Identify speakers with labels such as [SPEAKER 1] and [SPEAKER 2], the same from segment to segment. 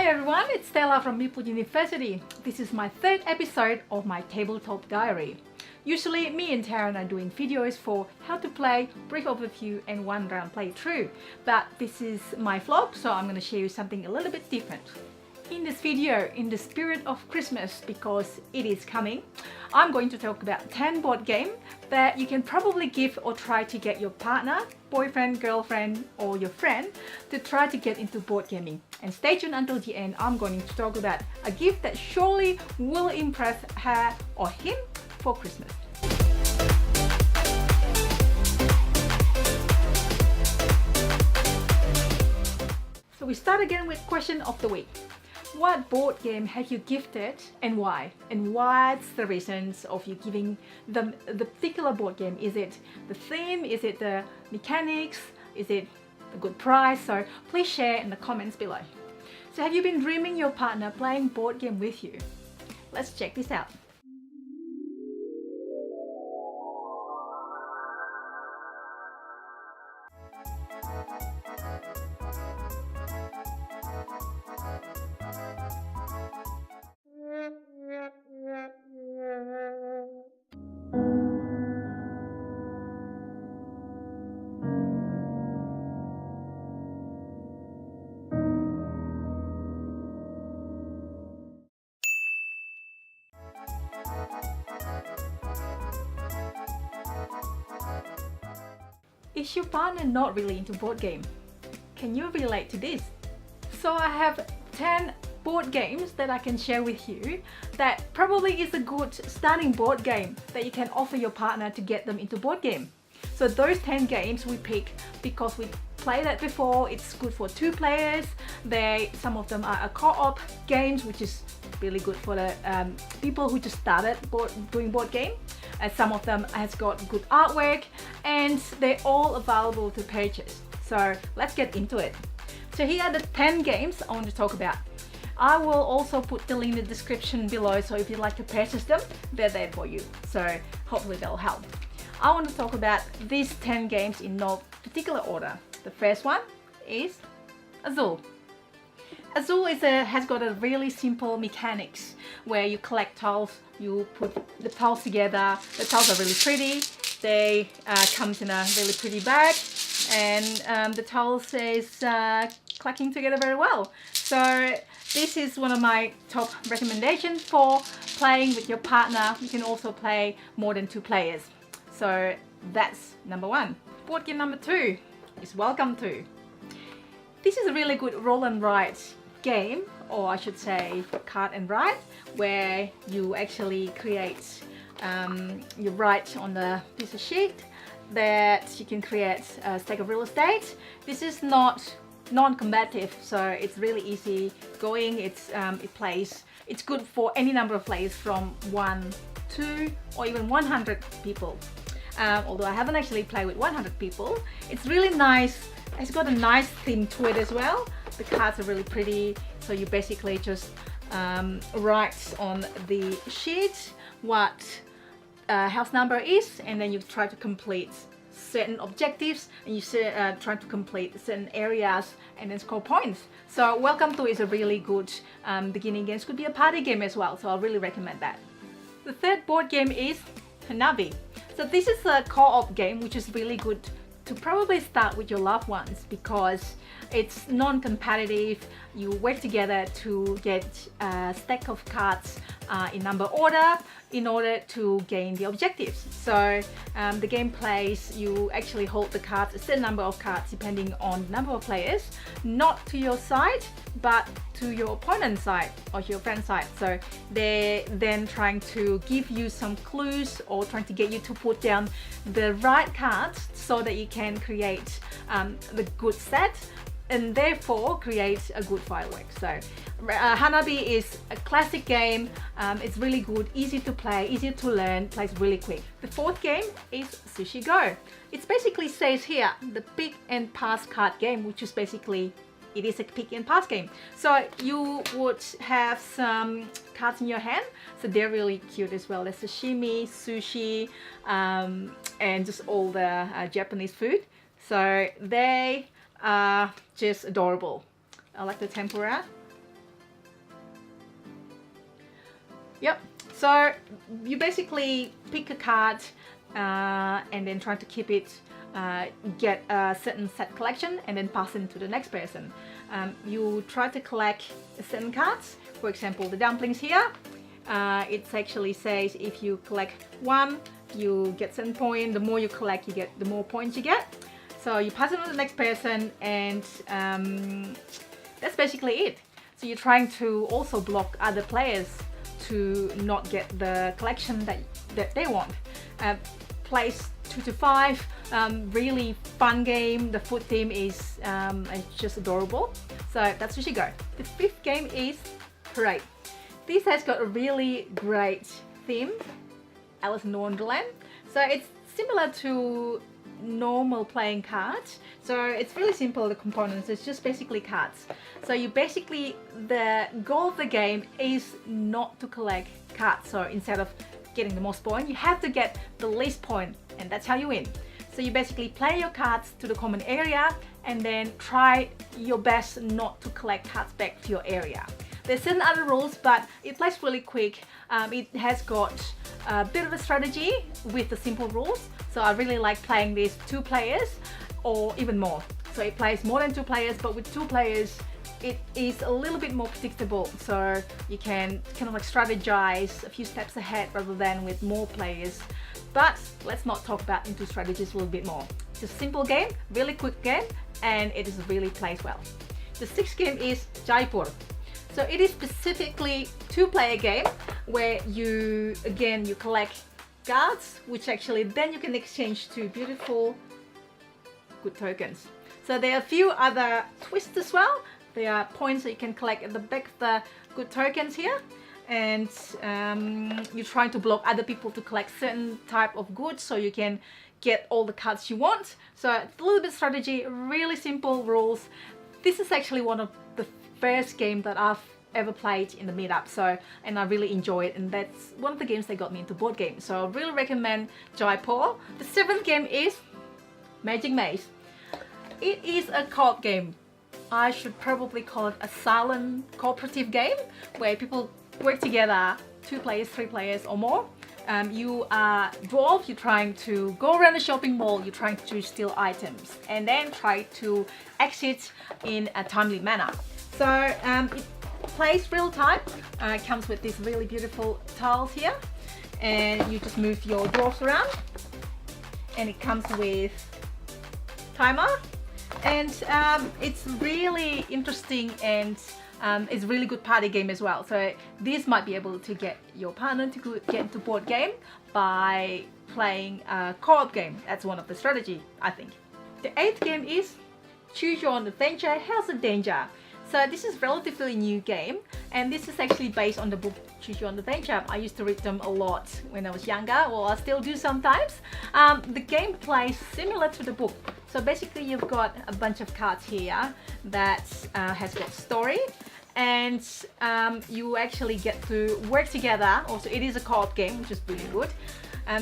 [SPEAKER 1] everyone, it's Stella from Meeple University. This is my third episode of my tabletop diary. Usually me and Tarrant are doing videos for how to play, brief overview and one round playthrough. But this is my vlog, so I'm going to share you something a little bit different. In this video, in the spirit of Christmas, because it is coming, I'm going to talk about 10 board games that you can probably give or try to get your partner, boyfriend, girlfriend or your friend to try to get into board gaming. And stay tuned until the end. I'm going to talk about a gift that surely will impress her or him for Christmas. So we start again with question of the week. What board game have you gifted and why? And what's the reasons of you giving them the particular board game? Is it the theme? Is it the mechanics? Is it a good price? So please share in the comments below. So have you been dreaming your partner playing board game with you? Let's check this out. Is your partner not really into board game? Can you relate to this? So I have 10 board games that I can share with you that probably is a good starting board game that you can offer your partner to get them into board game. So those 10 games we pick because we played that before. It's good for 2 players. Some of them are co-op games, which is really good for the people who just started doing board game. Some of them has got good artwork and they're all available to purchase. So let's get into it. So here are the 10 games I want to talk about. I will also put the link in the description below, so if you'd like to purchase them, they're there for you. So hopefully they'll help. I want to talk about these 10 games in no particular order. The first one is Azul. Azul has got a really simple mechanics where you collect tiles, you put the tiles together. The tiles are really pretty. They come in a really pretty bag, and the tiles is clacking together very well. So this is one of my top recommendations for playing with your partner. You can also play more than 2 players. So that's number 1. Board game number 2 is Welcome To. This is a really good roll and write game, or I should say card and write, where you actually create, you write on the piece of sheet that you can create a stack of real estate. This is not non-combative, so it's really easy going. It's good for any number of players from 1, 2 or even 100 people. Although I haven't actually played with 100 people. It's really nice. It's got a nice theme to it as well. The cards are really pretty, so you basically just write on the sheet what house number is, and then you try to complete certain objectives, and you try to complete certain areas and then score points. So Welcome To is a really good beginning game. It could be a party game as well, so I really recommend that. The third board game is Hanabi. So this is a co-op game which is really good to probably start with your loved ones because it's non-competitive. You work together to get a stack of cards in number order in order to gain the objectives. So the game plays, you actually hold the cards, a certain number of cards depending on the number of players, not to your side but to your opponent's side or your friend's side. So they're then trying to give you some clues or trying to get you to put down the right cards so that you can create the good set and therefore create a good fireworks. So Hanabi is a classic game. It's really good, easy to play, easy to learn, plays really quick. The fourth game is Sushi Go. It basically says here the pick and pass card game, which is basically, it is a pick and pass game. So you would have some cards in your hand, so they're really cute as well. There's sashimi, sushi, and just all the Japanese food. So they are just adorable. I like the tempura. Yep. So you basically pick a card and then try to keep it, get a certain set collection and then pass it to the next person. You try to collect certain cards. For example, the dumplings here. It actually says if you collect one, you get certain point. The more you collect, you get the more points you get. So you pass it on to the next person, and that's basically it. So you're trying to also block other players to not get the collection that they want. Plays 2 to 5, really fun game. The food theme is just adorable. So that's where you go. The 5th game is Parade. This has got a really great theme, Alice in Wonderland. So it's similar to normal playing cards. So it's really simple, the components, it's just basically cards. So you basically, the goal of the game is not to collect cards. So instead of getting the most point, you have to get the least point, and that's how you win. So you basically play your cards to the common area and then try your best not to collect cards back to your area. There's certain other rules, but it plays really quick. It has got a bit of a strategy with the simple rules. So I really like playing this 2 players or even more. So it plays more than 2 players, but with 2 players, it is a little bit more predictable. So you can kind of like strategize a few steps ahead rather than with more players. But let's not talk about into strategies a little bit more. It's a simple game, really quick game, and it is really plays well. The 6th game is Jaipur. So it is specifically 2-player game where you collect cards, which actually then you can exchange to beautiful good tokens. So there are a few other twists as well. There are points that you can collect at the back of the good tokens here, and you're trying to block other people to collect certain type of goods so you can get all the cards you want. So it's a little bit strategy, really simple rules. This is actually one of the first game that I've ever played in the meetup, and I really enjoy it, and that's one of the games that got me into board games. So I really recommend Jaipur. The 7th game is Magic Maze. It is a co-op game. I should probably call it a silent cooperative game where people work together, 2 players, 3 players or more. You are dwarf, you're trying to go around the shopping mall, you're trying to steal items and then try to exit in a timely manner. So it plays real time. It comes with these really beautiful tiles here, and you just move your dwarfs around, and it comes with timer, and it's really interesting, and it's a really good party game as well. So this might be able to get your partner to get into board game by playing a co-op game. That's one of the strategy, I think. The 8th game is Choose Your Own Adventure, House of Danger. So this is relatively new game, and this is actually based on the book Choose Your Own Adventure. I used to read them a lot when I was younger, well I still do sometimes. The game plays similar to the book. So basically you've got a bunch of cards here that has got story, and you actually get to work together. Also it is a co-op game, which is really good.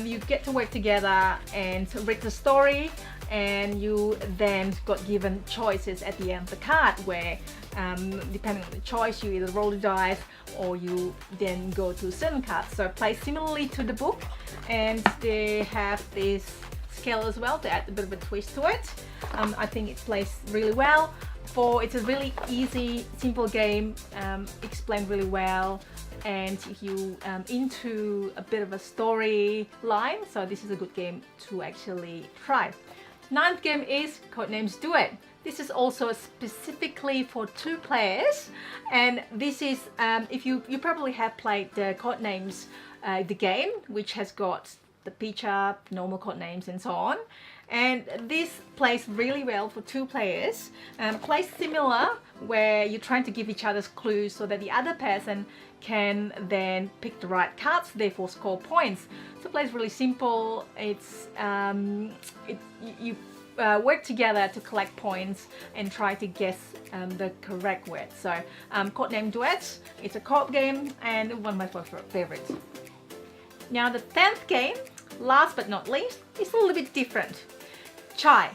[SPEAKER 1] You get to work together and read the story, and you then got given choices at the end of the card where depending on the choice you either roll the dice or you then go to certain cards. So it plays similarly to the book, and they have this scale as well to add a bit of a twist to it. I think it plays really well. It's a really easy, simple game, explained really well, and if you into a bit of a story line, so this is a good game to actually try. 9th game is Codenames Duet. This is also specifically for 2 players, and this is if you probably have played the Codenames the game, which has got the picture, normal codenames and so on. And this plays really well for 2 players. Plays similar where you're trying to give each other's clues so that the other person can then pick the right cards, therefore score points. So it plays really simple. It's you work together to collect points and try to guess the correct word. So Codename Duet, it's a co-op game and one of my favorites. Now the 10th game, last but not least, is a little bit different. Chai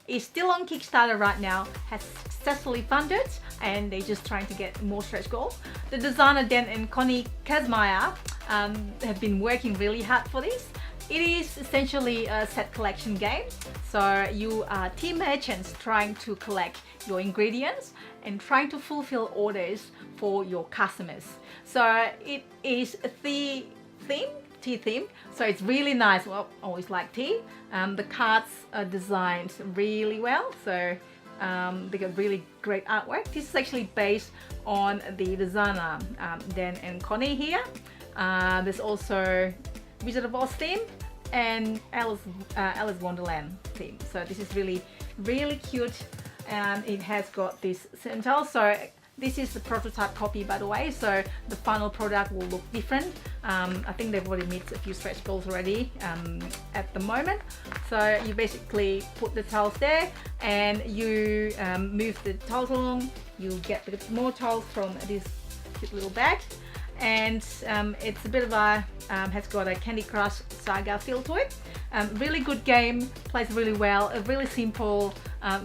[SPEAKER 1] is still on Kickstarter right now, has successfully funded, and they're just trying to get more stretch goals. The designer Dan Connie Kazmaier have been working really hard for this. It is essentially a set collection game. So you are team merchants trying to collect your ingredients and trying to fulfill orders for your customers. So it is a tea theme, so it's really nice. Well, I always like tea. The cards are designed really well, so they got really great artwork. This is actually based on the designer Dan Connie here. There's also Wizard of Oz theme and Alice Wonderland theme. So this is really cute, and it has got this central. So this is the prototype copy, by the way, so the final product will look different. I think they've already met a few stretch goals already at the moment. So you basically put the tiles there and you move the tiles along. You get more tiles from this cute little bag, and it's a bit of a has got a Candy Crush Saga feel to it. Really good game, plays really well, really simple,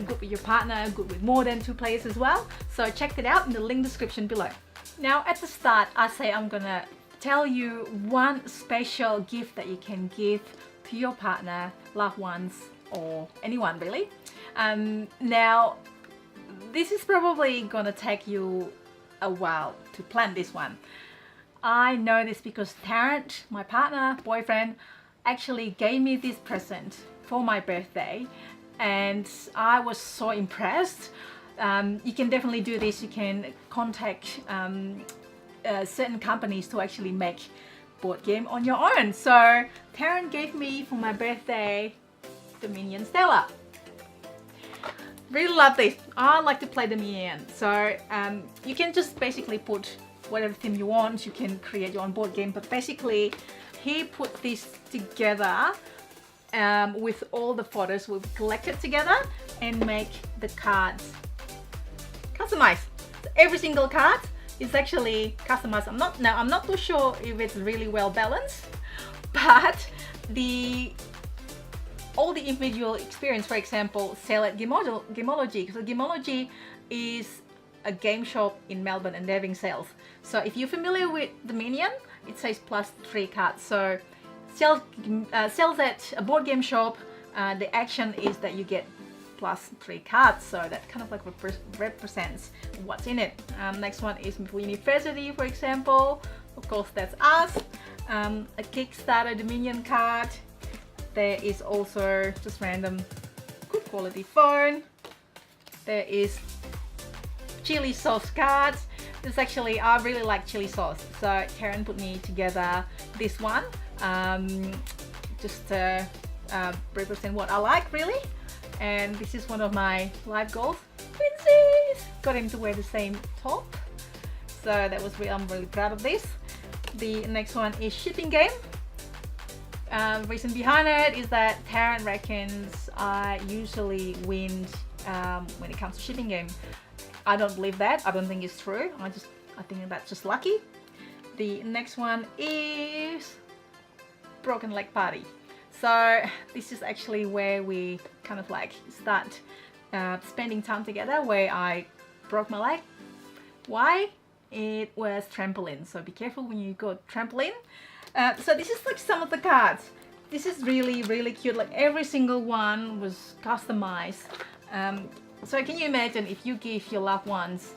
[SPEAKER 1] good with your partner, good with more than 2 players as well. So check it out in the link description below. Now at the start, I say I'm gonna tell you one special gift that you can give to your partner, loved ones, or anyone really. Now this is probably gonna take you a while to plan this one. I know this because Tarrant, my partner, boyfriend, actually gave me this present for my birthday, and I was so impressed. You can definitely do this. You can contact certain companies to actually make board game on your own. So Tarrant gave me for my birthday the minion Stella. Really love this. I like to play the minion. So you can just basically put whatever theme you want. You can create your own board game, but basically he put this together with all the photos we've collected together and make the cards customized. Every single card is actually customized. I'm not too sure if it's really well balanced, but all the individual experience, for example, sell at GAMEOLOGY. So GAMEOLOGY is a game shop in Melbourne, and they're having sales. So if you're familiar with the minion, it says +3 cards. So sells at a board game shop. The action is that you get +3 cards, so that kind of like represents what's in it. Next one is Meeple University, for example. Of course, that's us. A Kickstarter Dominion card. There is also just random good quality phone. There is chili sauce cards. This actually, I really like chili sauce, so Tarrant put me together this one just to represent what I like really. And this is one of my life goals. Twinsies! Got him to wear the same top, so that was I'm really proud of this. The next one is shipping game. Reason behind it is that Tarrant reckons I usually win when it comes to shipping game. I don't believe that. I don't think it's true. I think that's just lucky. The next one is Broken Leg Party. So this is actually where we kind of like start spending time together, where I broke my leg. Why? It was trampoline. So be careful when you go trampoline. So this is like some of the cards. This is really cute. Like every single one was customized. So can you imagine if you give your loved ones,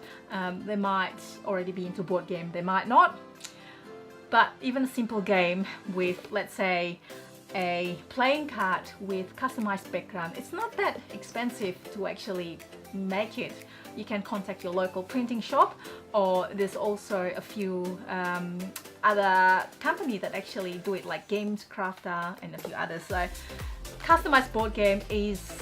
[SPEAKER 1] they might already be into board game, they might not, but even a simple game with, let's say, a playing card with customized background, it's not that expensive to actually make it. You can contact your local printing shop, or there's also a few other companies that actually do it, like Games Crafter and a few others. So customized board game is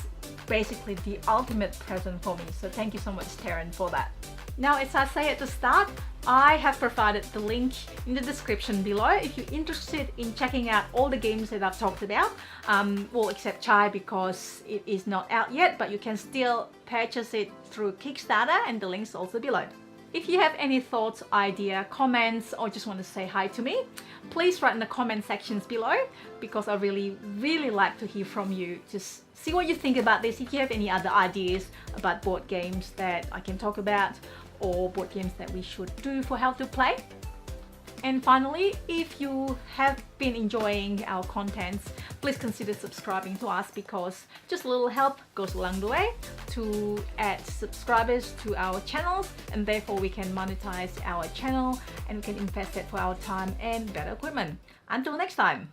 [SPEAKER 1] basically the ultimate present for me, so thank you so much, Tarrant, for that. Now, as I say at the start, I have provided the link in the description below if you're interested in checking out all the games that I've talked about. Well, except Chai, because it is not out yet, but you can still purchase it through Kickstarter, and the link's also below. If you have any thoughts, idea, comments, or just want to say hi to me, please write in the comment sections below, because I really like to hear from you. Just see what you think about this. If you have any other ideas about board games that I can talk about, or board games that we should do for How to Play, And finally, if you have been enjoying our contents, please consider subscribing to us, because just a little help goes a long way to add subscribers to our channels, and therefore we can monetize our channel and we can invest it for our time and better equipment. Until next time.